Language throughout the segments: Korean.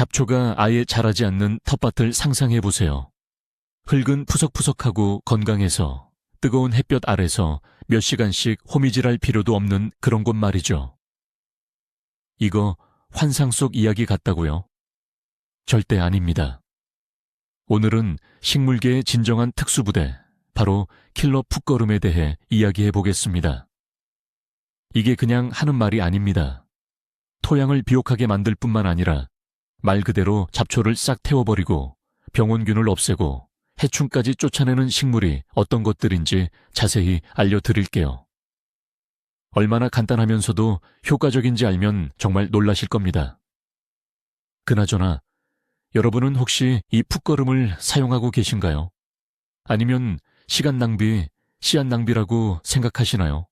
잡초가 아예 자라지 않는 텃밭을 상상해 보세요. 흙은 푸석푸석하고 건강해서 뜨거운 햇볕 아래서 몇 시간씩 호미질할 필요도 없는 그런 곳 말이죠. 이거 환상 속 이야기 같다고요? 절대 아닙니다. 오늘은 식물계의 진정한 특수부대, 바로 킬러 풋거름에 대해 이야기해 보겠습니다. 이게 그냥 하는 말이 아닙니다. 토양을 비옥하게 만들 뿐만 아니라 말 그대로 잡초를 싹 태워버리고 병원균을 없애고 해충까지 쫓아내는 식물이 어떤 것들인지 자세히 알려드릴게요. 얼마나 간단하면서도 효과적인지 알면 정말 놀라실 겁니다. 그나저나 여러분은 혹시 이 풋거름을 사용하고 계신가요? 아니면 시간 낭비, 씨앗 낭비라고 생각하시나요?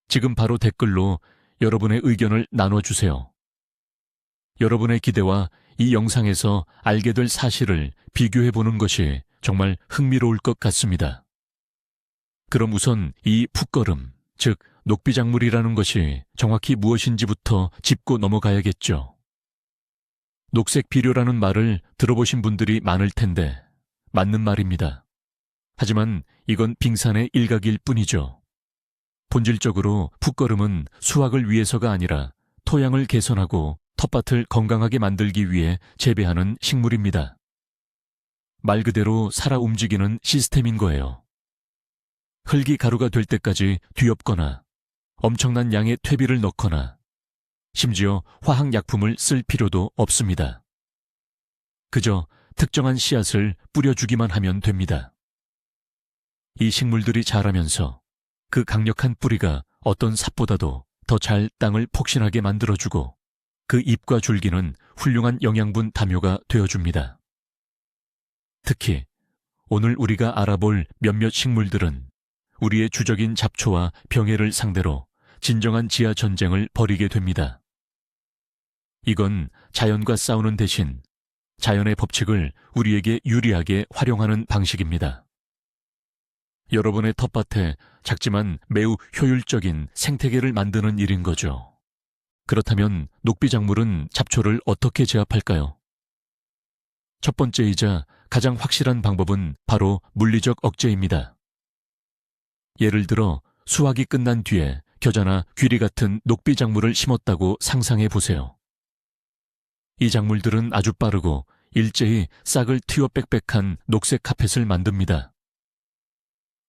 지금 바로 댓글로 여러분의 의견을 나눠주세요. 여러분의 기대와 이 영상에서 알게 될 사실을 비교해보는 것이 정말 흥미로울 것 같습니다. 그럼 우선 이 풋거름, 즉 녹비작물이라는 것이 정확히 무엇인지부터 짚고 넘어가야겠죠. 녹색 비료라는 말을 들어보신 분들이 많을 텐데 맞는 말입니다. 하지만 이건 빙산의 일각일 뿐이죠. 본질적으로 풋거름은 수확을 위해서가 아니라 토양을 개선하고 텃밭을 건강하게 만들기 위해 재배하는 식물입니다. 말 그대로 살아 움직이는 시스템인 거예요. 흙이 가루가 될 때까지 뒤엎거나 엄청난 양의 퇴비를 넣거나 심지어 화학약품을 쓸 필요도 없습니다. 그저 특정한 씨앗을 뿌려주기만 하면 됩니다. 이 식물들이 자라면서 그 강력한 뿌리가 어떤 삽보다도 더 잘 땅을 폭신하게 만들어주고 그 잎과 줄기는 훌륭한 영양분 담요가 되어줍니다. 특히 오늘 우리가 알아볼 몇몇 식물들은 우리의 주적인 잡초와 병해를 상대로 진정한 지하 전쟁을 벌이게 됩니다. 이건 자연과 싸우는 대신 자연의 법칙을 우리에게 유리하게 활용하는 방식입니다. 여러분의 텃밭에 작지만 매우 효율적인 생태계를 만드는 일인 거죠. 그렇다면 녹비작물은 잡초를 어떻게 제압할까요? 첫 번째이자 가장 확실한 방법은 바로 물리적 억제입니다. 예를 들어 수확이 끝난 뒤에 겨자나 귀리 같은 녹비작물을 심었다고 상상해 보세요. 이 작물들은 아주 빠르고 일제히 싹을 틔워 빽빽한 녹색 카펫을 만듭니다.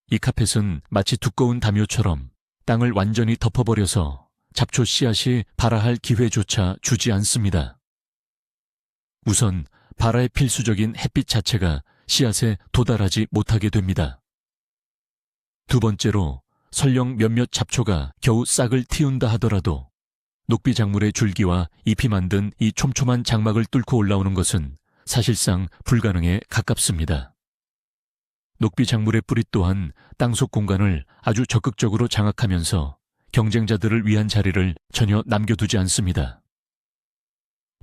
이 카펫은 마치 두꺼운 담요처럼 땅을 완전히 덮어버려서 잡초 씨앗이 발아할 기회조차 주지 않습니다. 우선 발아의 필수적인 햇빛 자체가 씨앗에 도달하지 못하게 됩니다. 두 번째로 설령 몇몇 잡초가 겨우 싹을 틔운다 하더라도 녹비작물의 줄기와 잎이 만든 이 촘촘한 장막을 뚫고 올라오는 것은 사실상 불가능에 가깝습니다. 녹비작물의 뿌리 또한 땅속 공간을 아주 적극적으로 장악하면서 경쟁자들을 위한 자리를 전혀 남겨두지 않습니다.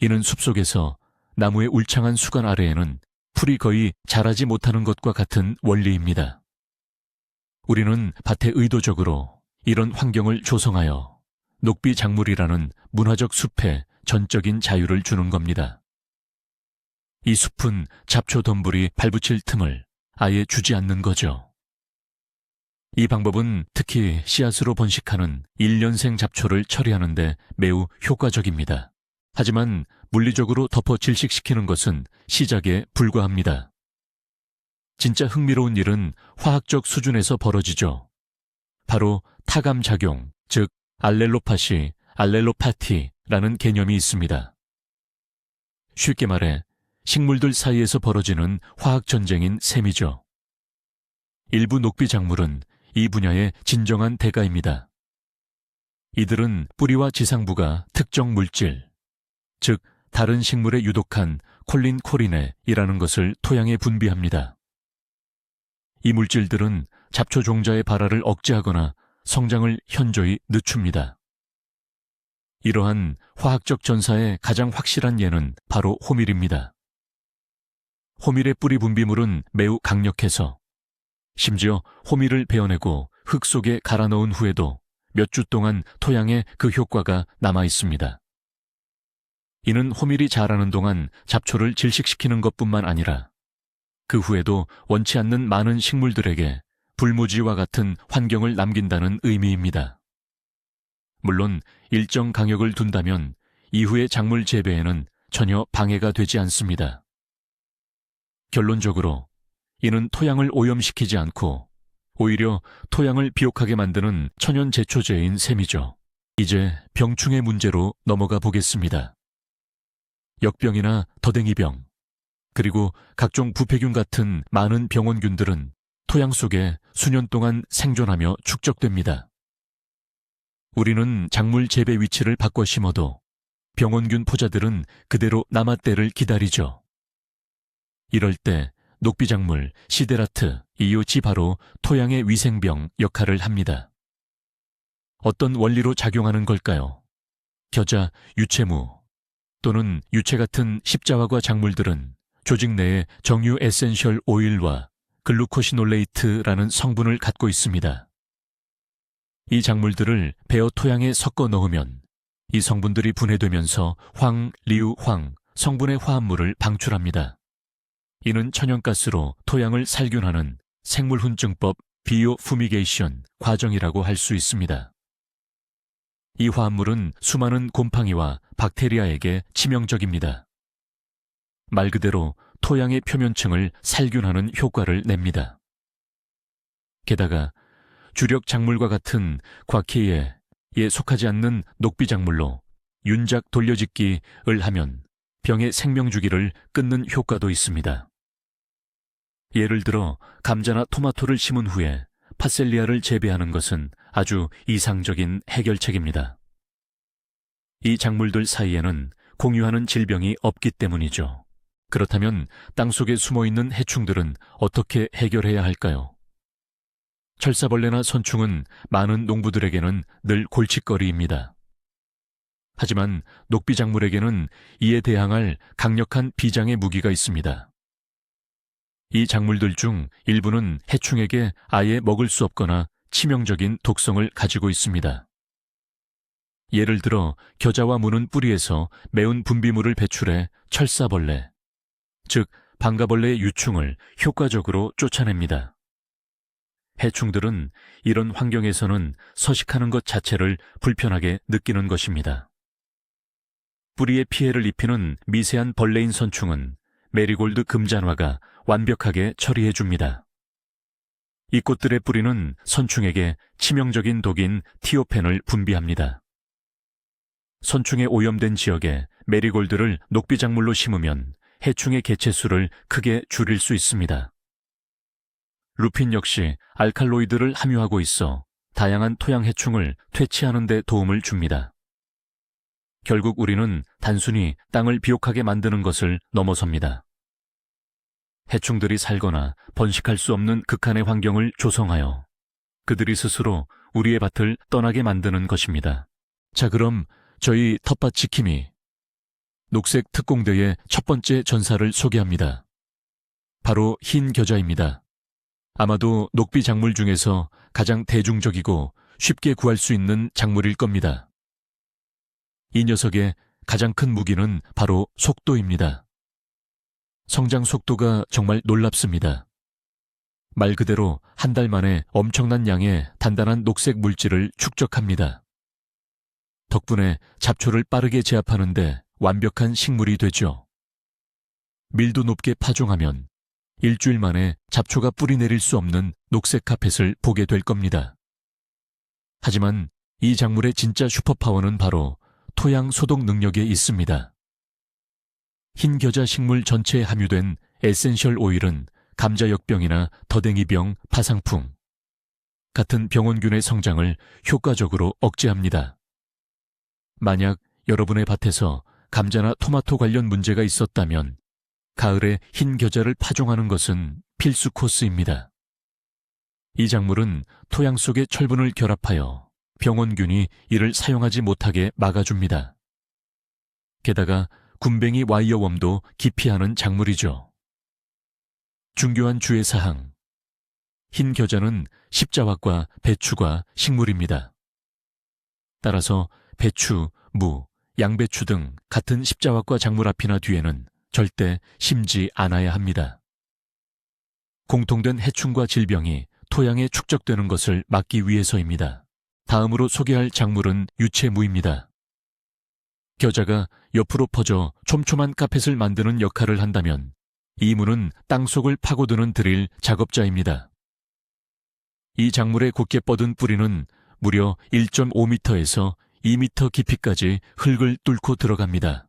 이는 숲속에서 나무의 울창한 수간 아래에는 풀이 거의 자라지 못하는 것과 같은 원리입니다. 우리는 밭에 의도적으로 이런 환경을 조성하여 녹비작물이라는 문화적 숲에 전적인 자유를 주는 겁니다. 이 숲은 잡초 덤불이 발붙일 틈을 아예 주지 않는 거죠. 이 방법은 특히 씨앗으로 번식하는 1년생 잡초를 처리하는 데 매우 효과적입니다. 하지만 물리적으로 덮어 질식시키는 것은 시작에 불과합니다. 진짜 흥미로운 일은 화학적 수준에서 벌어지죠. 바로 타감작용, 즉 알렐로파시, 알렐로파티라는 개념이 있습니다. 쉽게 말해 식물들 사이에서 벌어지는 화학전쟁인 셈이죠. 일부 녹비작물은 이 분야의 진정한 대가입니다. 이들은 뿌리와 지상부가 특정 물질, 즉 다른 식물에 유독한 콜린코리네이라는 것을 토양에 분비합니다. 이 물질들은 잡초 종자의 발화를 억제하거나 성장을 현저히 늦춥니다. 이러한 화학적 전사의 가장 확실한 예는 바로 호밀입니다. 호밀의 뿌리 분비물은 매우 강력해서 심지어 호밀을 베어내고 흙 속에 갈아 넣은 후에도 몇 주 동안 토양에 그 효과가 남아 있습니다. 이는 호밀이 자라는 동안 잡초를 질식시키는 것뿐만 아니라 그 후에도 원치 않는 많은 식물들에게 불모지와 같은 환경을 남긴다는 의미입니다. 물론 일정 강역을 둔다면 이후의 작물 재배에는 전혀 방해가 되지 않습니다. 결론적으로 이는 토양을 오염시키지 않고 오히려 토양을 비옥하게 만드는 천연 제초제인 셈이죠. 이제 병충해 문제로 넘어가 보겠습니다. 역병이나 더댕이병, 그리고 각종 부패균 같은 많은 병원균들은 토양 속에 수년 동안 생존하며 축적됩니다. 우리는 작물 재배 위치를 바꿔 심어도 병원균 포자들은 그대로 남아 때를 기다리죠. 이럴 때 녹비작물, 시데라트, 이웃이 바로 토양의 위생병 역할을 합니다. 어떤 원리로 작용하는 걸까요? 겨자, 유채무 또는 유채 같은 십자화과 작물들은 조직 내에 정유 에센셜 오일과 글루코시놀레이트라는 성분을 갖고 있습니다. 이 작물들을 베어 토양에 섞어 넣으면 이 성분들이 분해되면서 황, 리우, 황 성분의 화합물을 방출합니다. 이는 천연가스로 토양을 살균하는 생물훈증법 비오 푸미게이션 과정이라고 할 수 있습니다. 이 화합물은 수많은 곰팡이와 박테리아에게 치명적입니다. 말 그대로 토양의 표면층을 살균하는 효과를 냅니다. 게다가 주력 작물과 같은 과케이에 속하지 않는 녹비작물로 윤작 돌려짓기를 하면 병의 생명주기를 끊는 효과도 있습니다. 예를 들어 감자나 토마토를 심은 후에 파셀리아를 재배하는 것은 아주 이상적인 해결책입니다. 이 작물들 사이에는 공유하는 질병이 없기 때문이죠. 그렇다면 땅속에 숨어있는 해충들은 어떻게 해결해야 할까요? 철사벌레나 선충은 많은 농부들에게는 늘 골칫거리입니다. 하지만 녹비작물에게는 이에 대항할 강력한 비장의 무기가 있습니다. 이 작물들 중 일부는 해충에게 아예 먹을 수 없거나 치명적인 독성을 가지고 있습니다. 예를 들어 겨자와 무는 뿌리에서 매운 분비물을 배출해 철사벌레, 즉 방가벌레의 유충을 효과적으로 쫓아냅니다. 해충들은 이런 환경에서는 서식하는 것 자체를 불편하게 느끼는 것입니다. 뿌리에 피해를 입히는 미세한 벌레인 선충은 메리골드 금잔화가 완벽하게 처리해줍니다. 이 꽃들의 뿌리는 선충에게 치명적인 독인 티오펜을 분비합니다. 선충에 오염된 지역에 메리골드를 녹비작물로 심으면 해충의 개체수를 크게 줄일 수 있습니다. 루핀 역시 알칼로이드를 함유하고 있어 다양한 토양 해충을 퇴치하는 데 도움을 줍니다. 결국 우리는 단순히 땅을 비옥하게 만드는 것을 넘어섭니다. 해충들이 살거나 번식할 수 없는 극한의 환경을 조성하여 그들이 스스로 우리의 밭을 떠나게 만드는 것입니다. 자, 그럼 저희 텃밭 지킴이 녹색 특공대의 첫 번째 전사를 소개합니다. 바로 흰 겨자입니다. 아마도 녹비 작물 중에서 가장 대중적이고 쉽게 구할 수 있는 작물일 겁니다. 이 녀석의 가장 큰 무기는 바로 속도입니다. 성장 속도가 정말 놀랍습니다. 말 그대로 한 달 만에 엄청난 양의 단단한 녹색 물질을 축적합니다. 덕분에 잡초를 빠르게 제압하는데 완벽한 식물이 되죠. 밀도 높게 파종하면 일주일 만에 잡초가 뿌리 내릴 수 없는 녹색 카펫을 보게 될 겁니다. 하지만 이 작물의 진짜 슈퍼파워는 바로 토양 소독 능력에 있습니다. 흰 겨자 식물 전체에 함유된 에센셜 오일은 감자 역병이나 더댕이병, 파상풍 같은 병원균의 성장을 효과적으로 억제합니다. 만약 여러분의 밭에서 감자나 토마토 관련 문제가 있었다면 가을에 흰 겨자를 파종하는 것은 필수 코스입니다. 이 작물은 토양 속의 철분을 결합하여 병원균이 이를 사용하지 못하게 막아줍니다. 게다가 군뱅이 와이어웜도 기피하는 작물이죠. 중요한 주의사항. 흰 겨자는 십자화과 배추과 식물입니다. 따라서 배추, 무, 양배추 등 같은 십자화과 작물 앞이나 뒤에는 절대 심지 않아야 합니다. 공통된 해충과 질병이 토양에 축적되는 것을 막기 위해서입니다. 다음으로 소개할 작물은 유채무입니다. 겨자가 옆으로 퍼져 촘촘한 카펫을 만드는 역할을 한다면 이 무는 땅속을 파고드는 드릴 작업자입니다. 이 작물의 곧게 뻗은 뿌리는 무려 1.5m에서 2m 깊이까지 흙을 뚫고 들어갑니다.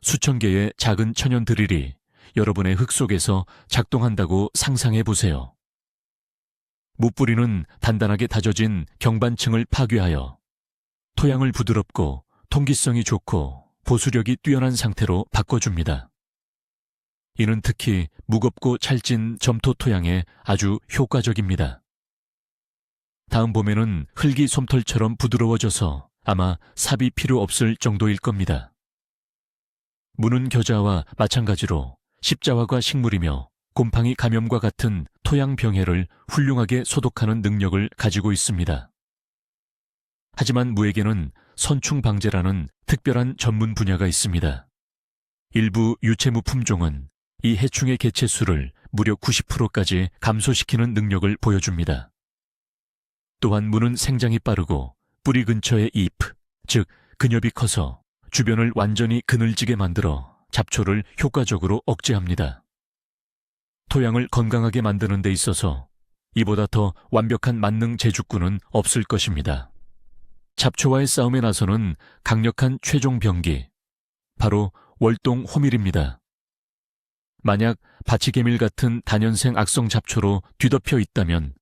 수천 개의 작은 천연 드릴이 여러분의 흙 속에서 작동한다고 상상해 보세요. 무뿌리는 단단하게 다져진 경반층을 파괴하여 토양을 부드럽고 통기성이 좋고 보수력이 뛰어난 상태로 바꿔줍니다. 이는 특히 무겁고 찰진 점토 토양에 아주 효과적입니다. 다음 봄에는 흙이 솜털처럼 부드러워져서 아마 삽이 필요 없을 정도일 겁니다. 무는 겨자와 마찬가지로 십자화과 식물이며 곰팡이 감염과 같은 토양 병해를 훌륭하게 소독하는 능력을 가지고 있습니다. 하지만 무에게는 선충 방제라는 특별한 전문 분야가 있습니다. 일부 유채무 품종은 이 해충의 개체 수를 무려 90%까지 감소시키는 능력을 보여줍니다. 또한 무는 생장이 빠르고 뿌리 근처의 잎, 즉 근엽이 커서 주변을 완전히 그늘지게 만들어 잡초를 효과적으로 억제합니다. 토양을 건강하게 만드는 데 있어서 이보다 더 완벽한 만능 제주꾼은 없을 것입니다. 잡초와의 싸움에 나서는 강력한 최종 병기, 바로 월동 호밀입니다. 만약 바치개밀 같은 다년생 악성 잡초로 뒤덮여 있다면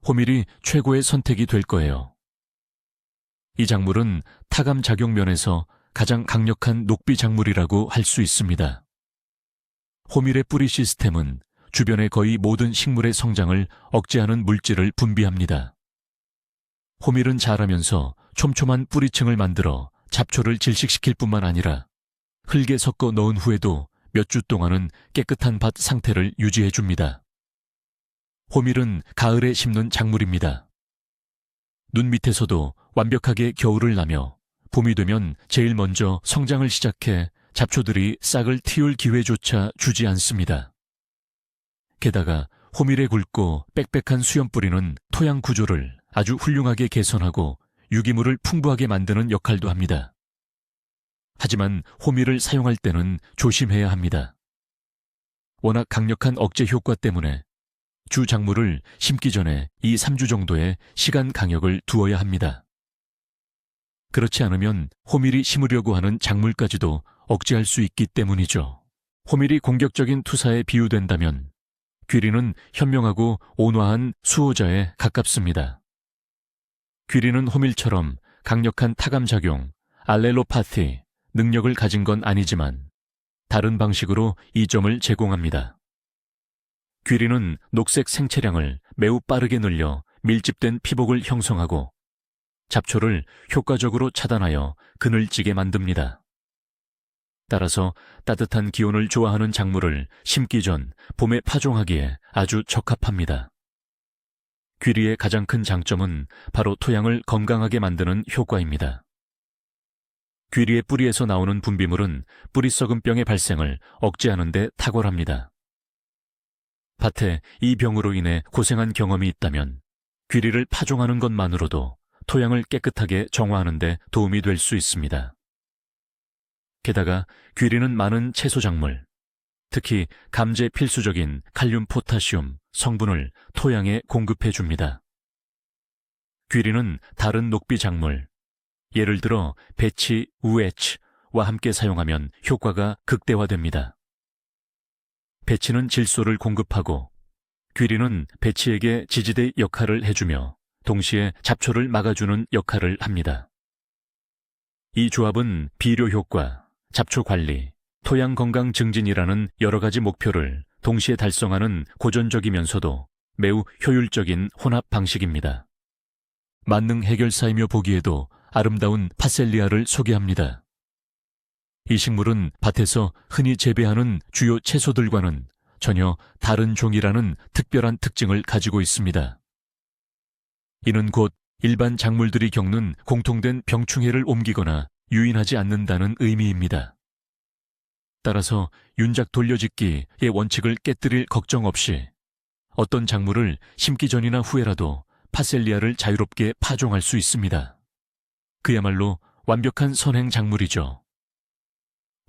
호밀이 최고의 선택이 될 거예요. 이 작물은 타감 작용 면에서 가장 강력한 녹비 작물이라고 할 수 있습니다. 호밀의 뿌리 시스템은 주변의 거의 모든 식물의 성장을 억제하는 물질을 분비합니다. 호밀은 자라면서 촘촘한 뿌리층을 만들어 잡초를 질식시킬 뿐만 아니라 흙에 섞어 넣은 후에도 몇 주 동안은 깨끗한 밭 상태를 유지해줍니다. 호밀은 가을에 심는 작물입니다. 눈 밑에서도 완벽하게 겨울을 나며 봄이 되면 제일 먼저 성장을 시작해 잡초들이 싹을 틔울 기회조차 주지 않습니다. 게다가 호밀의 굵고 빽빽한 수염뿌리는 토양 구조를 아주 훌륭하게 개선하고 유기물을 풍부하게 만드는 역할도 합니다. 하지만 호밀을 사용할 때는 조심해야 합니다. 워낙 강력한 억제 효과 때문에 주 작물을 심기 전에 2-3주 정도의 시간 간격을 두어야 합니다. 그렇지 않으면 호밀이 심으려고 하는 작물까지도 억제할 수 있기 때문이죠. 호밀이 공격적인 투사에 비유된다면 귀리는 현명하고 온화한 수호자에 가깝습니다. 귀리는 호밀처럼 강력한 타감작용, 알렐로파티, 능력을 가진 건 아니지만 다른 방식으로 이점을 제공합니다. 귀리는 녹색 생체량을 매우 빠르게 늘려 밀집된 피복을 형성하고 잡초를 효과적으로 차단하여 그늘지게 만듭니다. 따라서 따뜻한 기온을 좋아하는 작물을 심기 전 봄에 파종하기에 아주 적합합니다. 귀리의 가장 큰 장점은 바로 토양을 건강하게 만드는 효과입니다. 귀리의 뿌리에서 나오는 분비물은 뿌리썩은병의 발생을 억제하는 데 탁월합니다. 밭에 이 병으로 인해 고생한 경험이 있다면 귀리를 파종하는 것만으로도 토양을 깨끗하게 정화하는 데 도움이 될 수 있습니다. 게다가 귀리는 많은 채소작물, 특히 감제 필수적인 칼륨 포타시움 성분을 토양에 공급해 줍니다. 귀리는 다른 녹비 작물, 예를 들어 배치, 우에치와 함께 사용하면 효과가 극대화됩니다. 배치는 질소를 공급하고 귀리는 배치에게 지지대 역할을 해주며 동시에 잡초를 막아주는 역할을 합니다. 이 조합은 비료 효과, 잡초 관리, 토양 건강 증진이라는 여러 가지 목표를 동시에 달성하는 고전적이면서도 매우 효율적인 혼합 방식입니다. 만능 해결사이며 보기에도 아름다운 파셀리아를 소개합니다. 이 식물은 밭에서 흔히 재배하는 주요 채소들과는 전혀 다른 종이라는 특별한 특징을 가지고 있습니다. 이는 곧 일반 작물들이 겪는 공통된 병충해를 옮기거나 유인하지 않는다는 의미입니다. 따라서 윤작 돌려짓기의 원칙을 깨뜨릴 걱정 없이 어떤 작물을 심기 전이나 후에라도 파셀리아를 자유롭게 파종할 수 있습니다. 그야말로 완벽한 선행 작물이죠.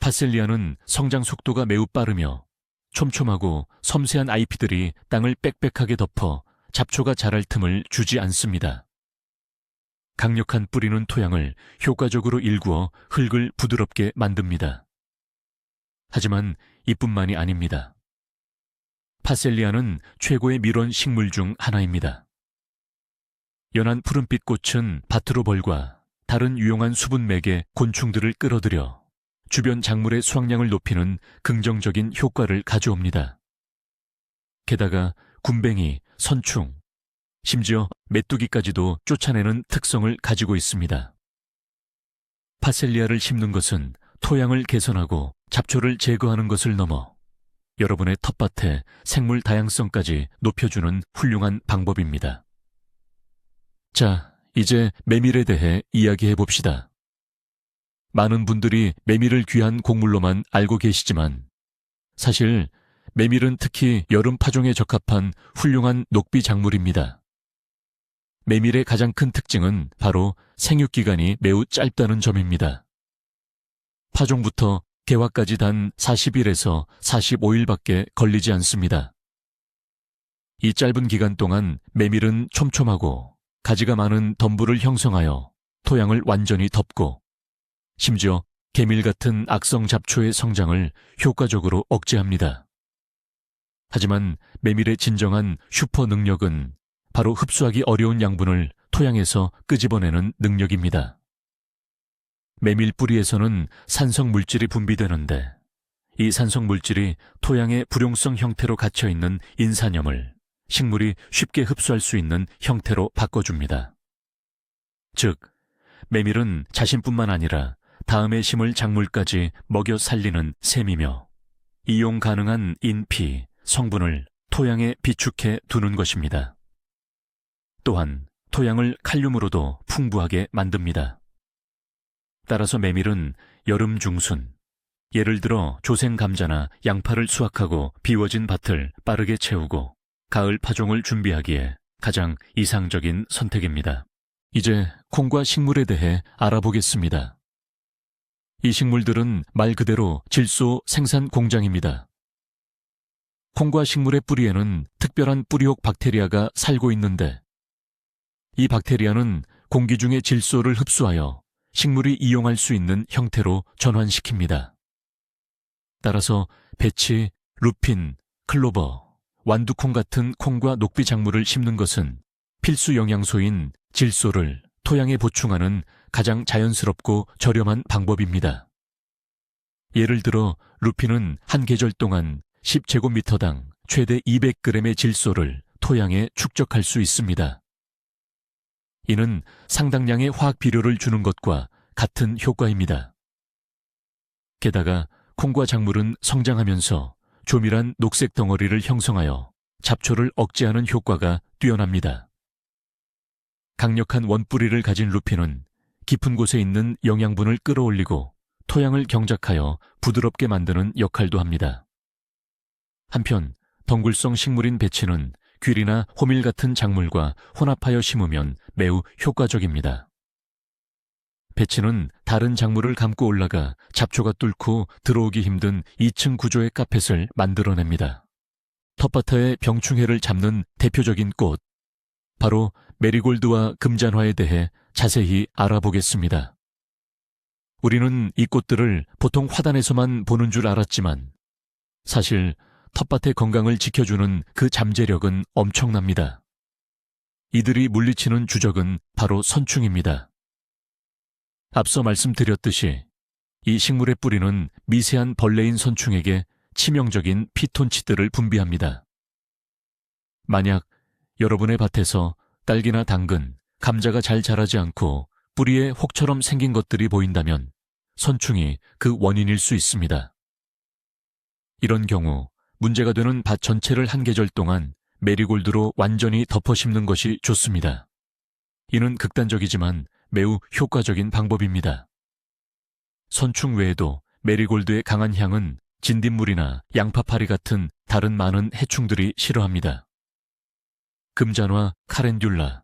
파셀리아는 성장 속도가 매우 빠르며 촘촘하고 섬세한 잎들이 땅을 빽빽하게 덮어 잡초가 자랄 틈을 주지 않습니다. 강력한 뿌리는 토양을 효과적으로 일구어 흙을 부드럽게 만듭니다. 하지만 이뿐만이 아닙니다. 파셀리아는 최고의 밀원 식물 중 하나입니다. 연한 푸른빛 꽃은 밭으로 벌과 다른 유용한 수분맥에 곤충들을 끌어들여 주변 작물의 수확량을 높이는 긍정적인 효과를 가져옵니다. 게다가 군뱅이, 선충, 심지어 메뚜기까지도 쫓아내는 특성을 가지고 있습니다. 파셀리아를 심는 것은 토양을 개선하고 잡초를 제거하는 것을 넘어 여러분의 텃밭의 생물 다양성까지 높여주는 훌륭한 방법입니다. 자, 이제 메밀에 대해 이야기해 봅시다. 많은 분들이 메밀을 귀한 곡물로만 알고 계시지만 사실 메밀은 특히 여름 파종에 적합한 훌륭한 녹비 작물입니다. 메밀의 가장 큰 특징은 바로 생육기간이 매우 짧다는 점입니다. 파종부터 개화까지 단 40일에서 45일밖에 걸리지 않습니다. 이 짧은 기간 동안 메밀은 촘촘하고 가지가 많은 덤불을 형성하여 토양을 완전히 덮고 심지어 개밀 같은 악성 잡초의 성장을 효과적으로 억제합니다. 하지만 메밀의 진정한 슈퍼 능력은 바로 흡수하기 어려운 양분을 토양에서 끄집어내는 능력입니다. 메밀 뿌리에서는 산성 물질이 분비되는데 이 산성 물질이 토양의 불용성 형태로 갇혀있는 인산염을 식물이 쉽게 흡수할 수 있는 형태로 바꿔줍니다. 즉, 메밀은 자신뿐만 아니라 다음에 심을 작물까지 먹여 살리는 셈이며 이용 가능한 인피, 성분을 토양에 비축해 두는 것입니다. 또한 토양을 칼륨으로도 풍부하게 만듭니다. 따라서 메밀은 여름 중순, 예를 들어 조생 감자나 양파를 수확하고 비워진 밭을 빠르게 채우고 가을 파종을 준비하기에 가장 이상적인 선택입니다. 이제 콩과 식물에 대해 알아보겠습니다. 이 식물들은 말 그대로 질소 생산 공장입니다. 콩과 식물의 뿌리에는 특별한 뿌리옥 박테리아가 살고 있는데 이 박테리아는 공기 중의 질소를 흡수하여 식물이 이용할 수 있는 형태로 전환시킵니다. 따라서 배치, 루핀, 클로버, 완두콩 같은 콩과 녹비 작물을 심는 것은 필수 영양소인 질소를 토양에 보충하는 가장 자연스럽고 저렴한 방법입니다. 예를 들어 루핀은 한 계절 동안 10제곱미터당 최대 200g의 질소를 토양에 축적할 수 있습니다. 이는 상당량의 화학 비료를 주는 것과 같은 효과입니다. 게다가 콩과 작물은 성장하면서 조밀한 녹색 덩어리를 형성하여 잡초를 억제하는 효과가 뛰어납니다. 강력한 원뿌리를 가진 루핀은 깊은 곳에 있는 영양분을 끌어올리고 토양을 경작하여 부드럽게 만드는 역할도 합니다. 한편 덩굴성 식물인 배치는 귤이나 호밀 같은 작물과 혼합하여 심으면 매우 효과적입니다. 배치는 다른 작물을 감고 올라가 잡초가 뚫고 들어오기 힘든 2층 구조의 카펫을 만들어냅니다. 텃밭의 병충해를 잡는 대표적인 꽃, 바로 메리골드와 금잔화에 대해 자세히 알아보겠습니다. 우리는 이 꽃들을 보통 화단에서만 보는 줄 알았지만 사실 텃밭의 건강을 지켜주는 그 잠재력은 엄청납니다. 이들이 물리치는 주적은 바로 선충입니다. 앞서 말씀드렸듯이 이 식물의 뿌리는 미세한 벌레인 선충에게 치명적인 피톤치드를 분비합니다. 만약 여러분의 밭에서 딸기나 당근, 감자가 잘 자라지 않고 뿌리에 혹처럼 생긴 것들이 보인다면 선충이 그 원인일 수 있습니다. 이런 경우 문제가 되는 밭 전체를 한 계절 동안 메리골드로 완전히 덮어 심는 것이 좋습니다. 이는 극단적이지만 매우 효과적인 방법입니다. 선충 외에도 메리골드의 강한 향은 진딧물이나 양파파리 같은 다른 많은 해충들이 싫어합니다. 금잔화, 카렌듈라.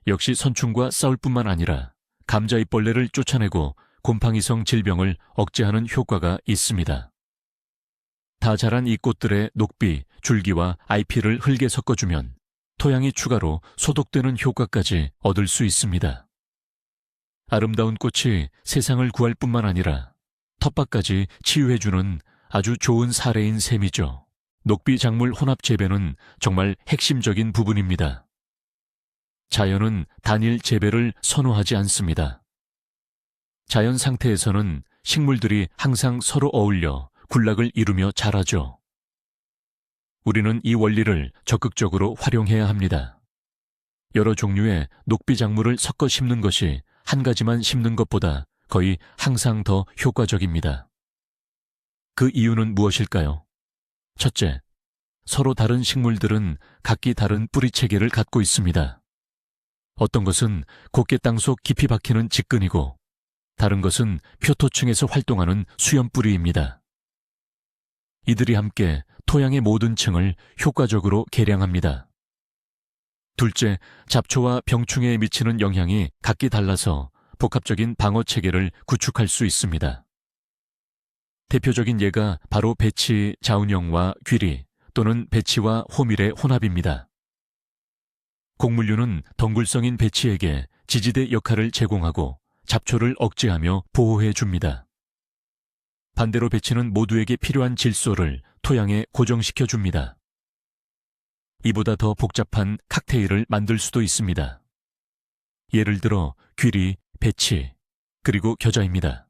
역시 선충과 싸울 뿐만 아니라 감자잎벌레를 쫓아내고 곰팡이성 질병을 억제하는 효과가 있습니다. 다 자란 이 꽃들의 녹비, 줄기와 ip를 흙에 섞어주면 토양이 추가로 소독되는 효과까지 얻을 수 있습니다. 아름다운 꽃이 세상을 구할 뿐만 아니라 텃밭까지 치유해주는 아주 좋은 사례인 셈이죠. 녹비 작물 혼합 재배는 정말 핵심적인 부분입니다. 자연은 단일 재배를 선호하지 않습니다. 자연 상태에서는 식물들이 항상 서로 어울려 군락을 이루며 자라죠. 우리는 이 원리를 적극적으로 활용해야 합니다. 여러 종류의 녹비 작물을 섞어 심는 것이 한 가지만 심는 것보다 거의 항상 더 효과적입니다. 그 이유는 무엇일까요? 첫째, 서로 다른 식물들은 각기 다른 뿌리 체계를 갖고 있습니다. 어떤 것은 곧게 땅속 깊이 박히는 직근이고 다른 것은 표토층에서 활동하는 수염뿌리입니다. 이들이 함께 토양의 모든 층을 효과적으로 개량합니다. 둘째, 잡초와 병충해에 미치는 영향이 각기 달라서 복합적인 방어 체계를 구축할 수 있습니다. 대표적인 예가 바로 배치, 자운형과 귀리 또는 배치와 호밀의 혼합입니다. 곡물류는 덩굴성인 배치에게 지지대 역할을 제공하고 잡초를 억제하며 보호해 줍니다. 반대로 배치는 모두에게 필요한 질소를 토양에 고정시켜 줍니다. 이보다 더 복잡한 칵테일을 만들 수도 있습니다. 예를 들어 귀리, 배치, 그리고 겨자입니다.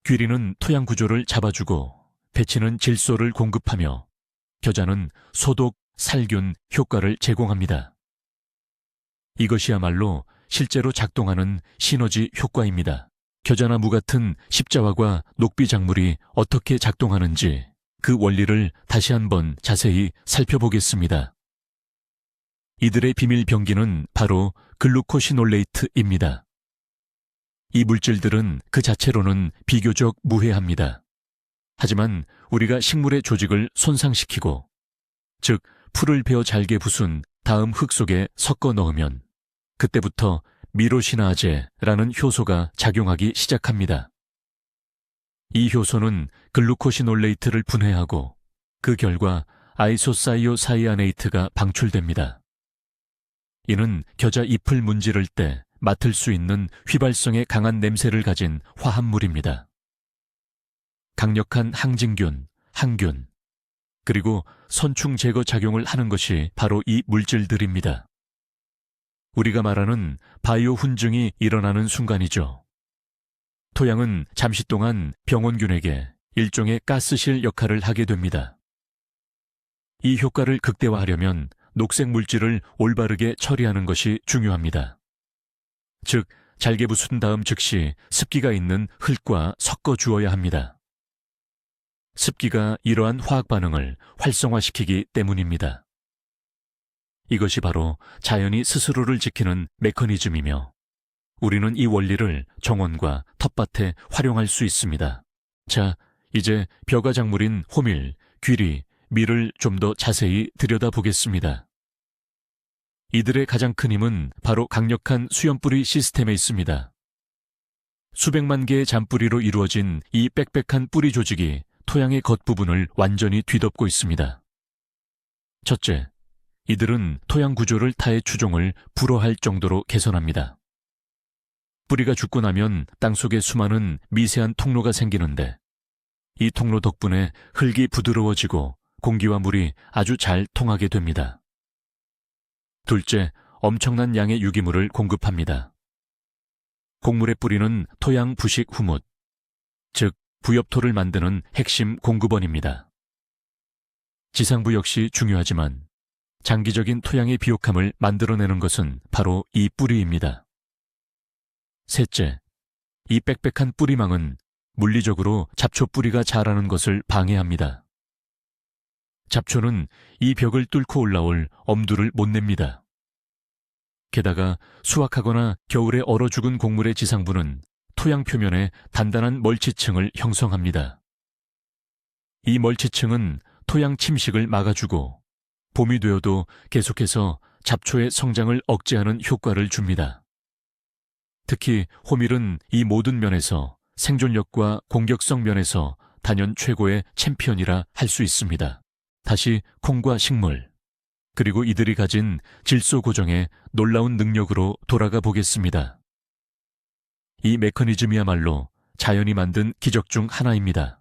귀리는 토양 구조를 잡아주고 배치는 질소를 공급하며 겨자는 소독, 살균 효과를 제공합니다. 이것이야말로 실제로 작동하는 시너지 효과입니다. 겨자나 무 같은 십자화과 녹비 작물이 어떻게 작동하는지 그 원리를 다시 한번 자세히 살펴보겠습니다. 이들의 비밀 병기는 바로 글루코시놀레이트입니다. 이 물질들은 그 자체로는 비교적 무해합니다. 하지만 우리가 식물의 조직을 손상시키고, 즉 풀을 베어 잘게 부순 다음 흙 속에 섞어 넣으면 그때부터 미로시나제라는 효소가 작용하기 시작합니다. 이 효소는 글루코시놀레이트를 분해하고 그 결과 아이소사이오사이아네이트가 방출됩니다. 이는 겨자 잎을 문지를 때 맡을 수 있는 휘발성의 강한 냄새를 가진 화합물입니다. 강력한 항진균, 항균, 그리고 선충 제거 작용을 하는 것이 바로 이 물질들입니다. 우리가 말하는 바이오 훈증이 일어나는 순간이죠. 토양은 잠시 동안 병원균에게 일종의 가스실 역할을 하게 됩니다. 이 효과를 극대화하려면 녹색 물질을 올바르게 처리하는 것이 중요합니다. 즉, 잘게 부순 다음 즉시 습기가 있는 흙과 섞어 주어야 합니다. 습기가 이러한 화학 반응을 활성화시키기 때문입니다. 이것이 바로 자연이 스스로를 지키는 메커니즘이며 우리는 이 원리를 정원과 텃밭에 활용할 수 있습니다. 자, 이제 벼가 작물인 호밀, 귀리, 밀을 좀 더 자세히 들여다보겠습니다. 이들의 가장 큰 힘은 바로 강력한 수염뿌리 시스템에 있습니다. 수백만 개의 잔뿌리로 이루어진 이 빽빽한 뿌리 조직이 토양의 겉부분을 완전히 뒤덮고 있습니다. 첫째, 이들은 토양 구조를 타의 추종을 불허할 정도로 개선합니다. 뿌리가 죽고 나면 땅속에 수많은 미세한 통로가 생기는데 이 통로 덕분에 흙이 부드러워지고 공기와 물이 아주 잘 통하게 됩니다. 둘째, 엄청난 양의 유기물을 공급합니다. 곡물의 뿌리는 토양 부식 후뭇, 즉 부엽토를 만드는 핵심 공급원입니다. 지상부 역시 중요하지만 장기적인 토양의 비옥함을 만들어내는 것은 바로 이 뿌리입니다. 셋째, 이 빽빽한 뿌리망은 물리적으로 잡초 뿌리가 자라는 것을 방해합니다. 잡초는 이 벽을 뚫고 올라올 엄두를 못 냅니다. 게다가 수확하거나 겨울에 얼어 죽은 곡물의 지상부는 토양 표면에 단단한 멀치층을 형성합니다. 이 멀치층은 토양 침식을 막아주고 봄이 되어도 계속해서 잡초의 성장을 억제하는 효과를 줍니다. 특히 호밀은 이 모든 면에서 생존력과 공격성 면에서 단연 최고의 챔피언이라 할 수 있습니다. 다시 콩과 식물, 그리고 이들이 가진 질소 고정의 놀라운 능력으로 돌아가 보겠습니다. 이 메커니즘이야말로 자연이 만든 기적 중 하나입니다.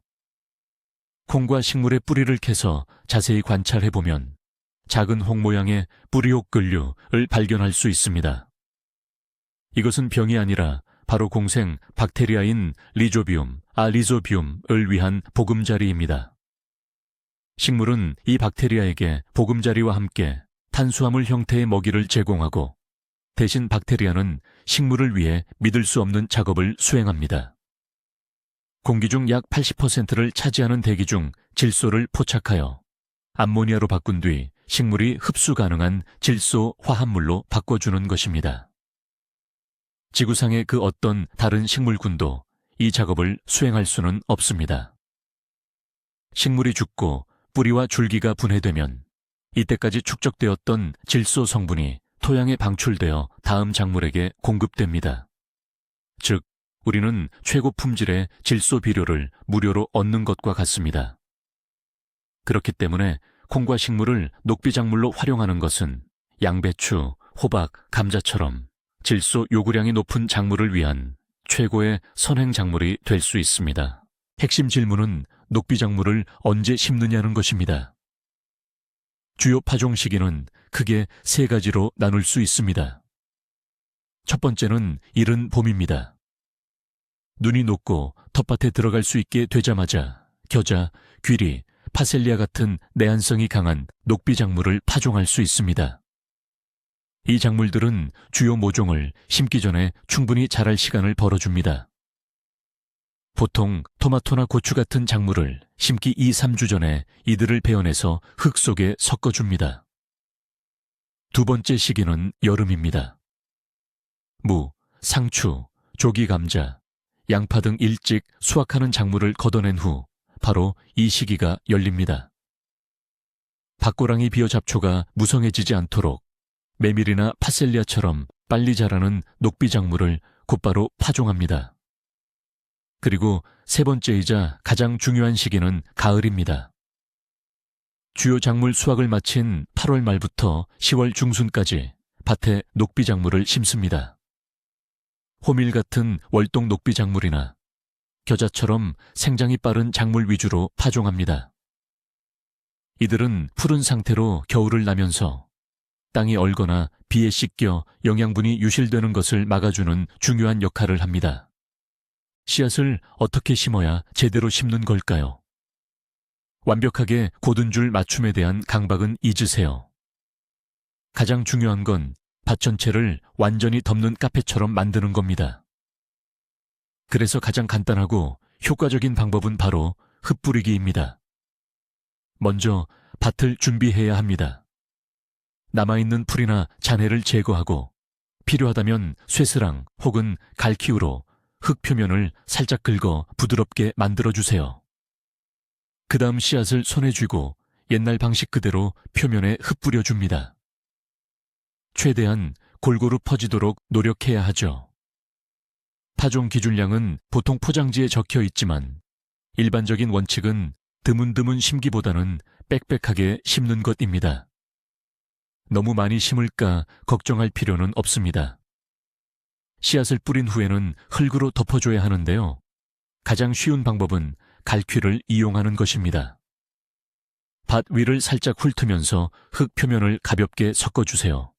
콩과 식물의 뿌리를 캐서 자세히 관찰해보면 작은 홍 모양의 뿌리옥근류를 발견할 수 있습니다. 이것은 병이 아니라 바로 공생 박테리아인 리조비움, 리조비움을 위한 보금자리입니다. 식물은 이 박테리아에게 보금자리와 함께 탄수화물 형태의 먹이를 제공하고 대신 박테리아는 식물을 위해 믿을 수 없는 작업을 수행합니다. 공기 중 약 80%를 차지하는 대기 중 질소를 포착하여 암모니아로 바꾼 뒤 식물이 흡수 가능한 질소 화합물로 바꿔주는 것입니다. 지구상의 그 어떤 다른 식물군도 이 작업을 수행할 수는 없습니다. 식물이 죽고 뿌리와 줄기가 분해되면 이때까지 축적되었던 질소 성분이 토양에 방출되어 다음 작물에게 공급됩니다. 즉, 우리는 최고 품질의 질소 비료를 무료로 얻는 것과 같습니다. 그렇기 때문에 콩과 식물을 녹비작물로 활용하는 것은 양배추, 호박, 감자처럼 질소 요구량이 높은 작물을 위한 최고의 선행 작물이 될 수 있습니다. 핵심 질문은 녹비작물을 언제 심느냐는 것입니다. 주요 파종 시기는 크게 세 가지로 나눌 수 있습니다. 첫 번째는 이른 봄입니다. 눈이 녹고 텃밭에 들어갈 수 있게 되자마자 겨자, 귀리, 파셀리아 같은 내한성이 강한 녹비작물을 파종할 수 있습니다. 이 작물들은 주요 모종을 심기 전에 충분히 자랄 시간을 벌어줍니다. 보통 토마토나 고추 같은 작물을 심기 2-3주 전에 이들을 베어내서 흙 속에 섞어줍니다. 두 번째 시기는 여름입니다. 무, 상추, 조기감자, 양파 등 일찍 수확하는 작물을 걷어낸 후 바로 이 시기가 열립니다. 밭고랑이 비어 잡초가 무성해지지 않도록 메밀이나 파셀리아처럼 빨리 자라는 녹비작물을 곧바로 파종합니다. 그리고 세 번째이자 가장 중요한 시기는 가을입니다. 주요 작물 수확을 마친 8월 말부터 10월 중순까지 밭에 녹비작물을 심습니다. 호밀 같은 월동 녹비작물이나 겨자처럼 생장이 빠른 작물 위주로 파종합니다. 이들은 푸른 상태로 겨울을 나면서 땅이 얼거나 비에 씻겨 영양분이 유실되는 것을 막아주는 중요한 역할을 합니다. 씨앗을 어떻게 심어야 제대로 심는 걸까요? 완벽하게 고든 줄 맞춤에 대한 강박은 잊으세요. 가장 중요한 건 밭 전체를 완전히 덮는 카페처럼 만드는 겁니다. 그래서 가장 간단하고 효과적인 방법은 바로 흙뿌리기입니다. 먼저 밭을 준비해야 합니다. 남아있는 풀이나 잔해를 제거하고 필요하다면 쇠스랑 혹은 갈퀴우로 흙 표면을 살짝 긁어 부드럽게 만들어주세요. 그 다음 씨앗을 손에 쥐고 옛날 방식 그대로 표면에 흩뿌려줍니다. 최대한 골고루 퍼지도록 노력해야 하죠. 파종 기준량은 보통 포장지에 적혀 있지만 일반적인 원칙은 드문드문 심기보다는 빽빽하게 심는 것입니다. 너무 많이 심을까 걱정할 필요는 없습니다. 씨앗을 뿌린 후에는 흙으로 덮어줘야 하는데요. 가장 쉬운 방법은 갈퀴를 이용하는 것입니다. 밭 위를 살짝 훑으면서 흙 표면을 가볍게 섞어주세요.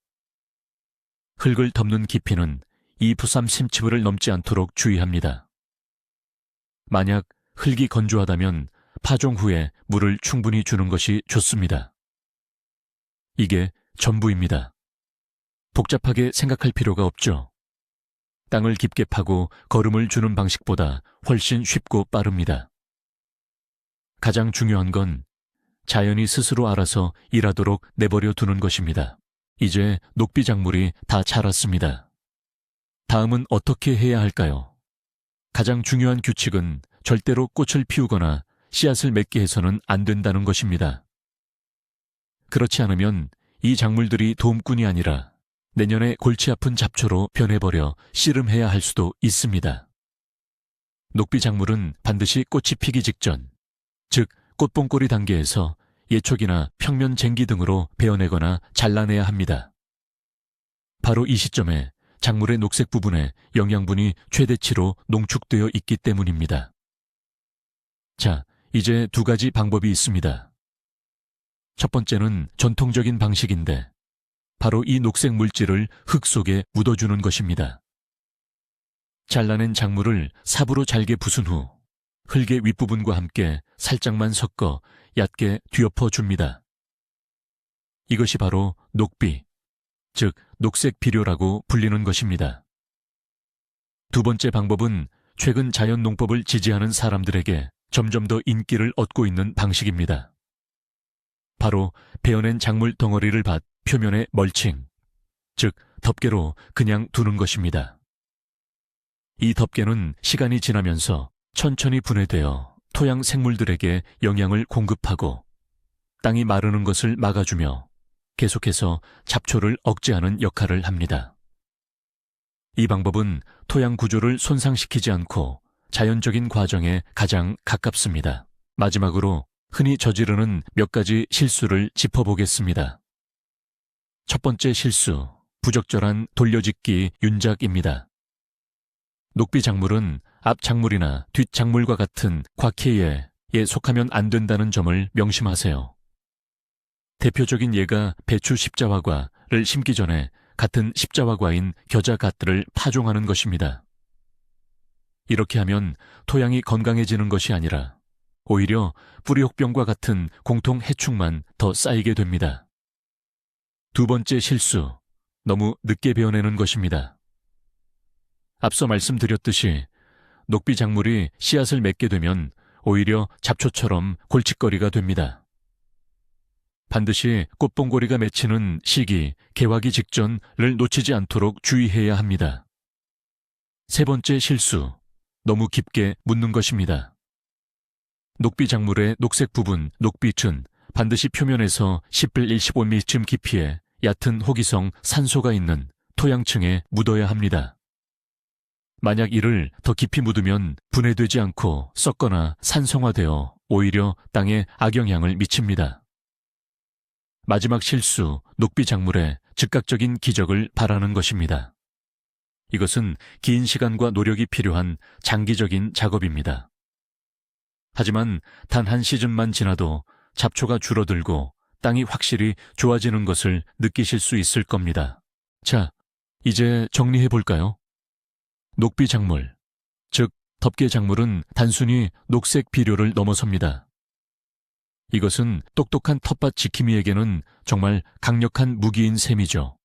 흙을 덮는 깊이는 2-3cm를 넘지 않도록 주의합니다. 만약 흙이 건조하다면 파종 후에 물을 충분히 주는 것이 좋습니다. 이게 전부입니다. 복잡하게 생각할 필요가 없죠. 땅을 깊게 파고 거름을 주는 방식보다 훨씬 쉽고 빠릅니다. 가장 중요한 건 자연이 스스로 알아서 일하도록 내버려 두는 것입니다. 이제 녹비작물이 다 자랐습니다. 다음은 어떻게 해야 할까요? 가장 중요한 규칙은 절대로 꽃을 피우거나 씨앗을 맺게 해서는 안 된다는 것입니다. 그렇지 않으면 이 작물들이 도움꾼이 아니라 내년에 골치 아픈 잡초로 변해버려 씨름해야 할 수도 있습니다. 녹비 작물은 반드시 꽃이 피기 직전, 즉 꽃봉꼬리 단계에서 예촉이나 평면 쟁기 등으로 베어내거나 잘라내야 합니다. 바로 이 시점에 작물의 녹색 부분에 영양분이 최대치로 농축되어 있기 때문입니다. 자, 이제 두 가지 방법이 있습니다. 첫 번째는 전통적인 방식인데 바로 이 녹색 물질을 흙 속에 묻어주는 것입니다. 잘라낸 작물을 삽으로 잘게 부순 후 흙의 윗부분과 함께 살짝만 섞어 얕게 뒤엎어 줍니다. 이것이 바로 녹비, 즉 녹색 비료라고 불리는 것입니다. 두 번째 방법은 최근 자연농법을 지지하는 사람들에게 점점 더 인기를 얻고 있는 방식입니다. 바로 베어낸 작물 덩어리를 밭 표면에 멀칭, 즉 덮개로 그냥 두는 것입니다. 이 덮개는 시간이 지나면서 천천히 분해되어 토양 생물들에게 영양을 공급하고 땅이 마르는 것을 막아주며 계속해서 잡초를 억제하는 역할을 합니다. 이 방법은 토양 구조를 손상시키지 않고 자연적인 과정에 가장 가깝습니다. 마지막으로 흔히 저지르는 몇 가지 실수를 짚어보겠습니다. 첫 번째 실수, 부적절한 돌려짓기 윤작입니다. 녹비 작물은 앞 작물이나 뒷 작물과 같은 곽해에 속하면 안 된다는 점을 명심하세요. 대표적인 예가 배추 십자화과를 심기 전에 같은 십자화과인 겨자갓들을 파종하는 것입니다. 이렇게 하면 토양이 건강해지는 것이 아니라 오히려 뿌리혹병과 같은 공통 해충만 더 쌓이게 됩니다. 두 번째 실수, 너무 늦게 베어내는 것입니다. 앞서 말씀드렸듯이 녹비 작물이 씨앗을 맺게 되면 오히려 잡초처럼 골칫거리가 됩니다. 반드시 꽃봉고리가 맺히는 시기, 개화기 직전을 놓치지 않도록 주의해야 합니다. 세 번째 실수, 너무 깊게 묻는 것입니다. 녹비 작물의 녹색 부분, 녹빛은 반드시 표면에서 10일 15mm쯤 깊이에 얕은 호기성, 산소가 있는 토양층에 묻어야 합니다. 만약 이를 더 깊이 묻으면 분해되지 않고 썩거나 산성화되어 오히려 땅에 악영향을 미칩니다. 마지막 실수, 녹비 작물의 즉각적인 기적을 바라는 것입니다. 이것은 긴 시간과 노력이 필요한 장기적인 작업입니다. 하지만 단 한 시즌만 지나도 잡초가 줄어들고 땅이 확실히 좋아지는 것을 느끼실 수 있을 겁니다. 자, 이제 정리해 볼까요? 녹비 작물, 즉 덮개 작물은 단순히 녹색 비료를 넘어섭니다. 이것은 똑똑한 텃밭 지킴이에게는 정말 강력한 무기인 셈이죠.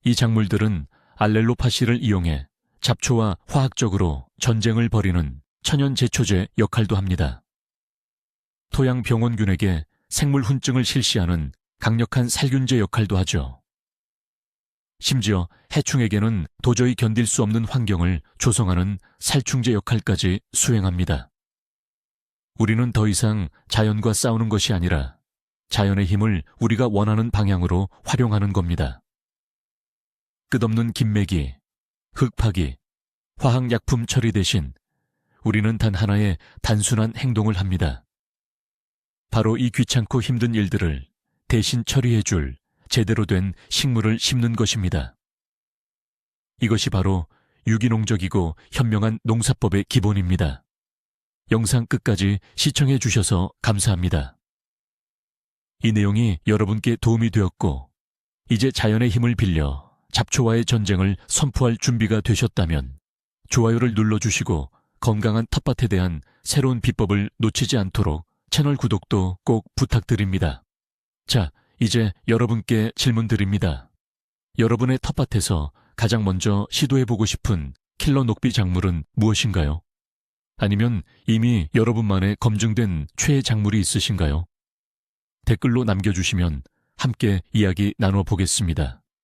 이 작물들은 알렐로파시를 이용해 잡초와 화학적으로 전쟁을 벌이는 천연 제초제 역할도 합니다. 토양 병원균에게 생물 훈증을 실시하는 강력한 살균제 역할도 하죠. 심지어 해충에게는 도저히 견딜 수 없는 환경을 조성하는 살충제 역할까지 수행합니다. 우리는 더 이상 자연과 싸우는 것이 아니라 자연의 힘을 우리가 원하는 방향으로 활용하는 겁니다. 끝없는 김매기, 흙파기, 화학약품 처리 대신 우리는 단 하나의 단순한 행동을 합니다. 바로 이 귀찮고 힘든 일들을 대신 처리해줄 제대로 된 식물을 심는 것입니다. 이것이 바로 유기농적이고 현명한 농사법의 기본입니다. 영상 끝까지 시청해 주셔서 감사합니다. 이 내용이 여러분께 도움이 되었고 이제 자연의 힘을 빌려 잡초와의 전쟁을 선포할 준비가 되셨다면 좋아요를 눌러주시고 건강한 텃밭에 대한 새로운 비법을 놓치지 않도록 채널 구독도 꼭 부탁드립니다. 자, 이제 여러분께 질문 드립니다. 여러분의 텃밭에서 가장 먼저 시도해보고 싶은 킬러 녹비 작물은 무엇인가요? 아니면 이미 여러분만의 검증된 최애 작물이 있으신가요? 댓글로 남겨주시면 함께 이야기 나눠보겠습니다.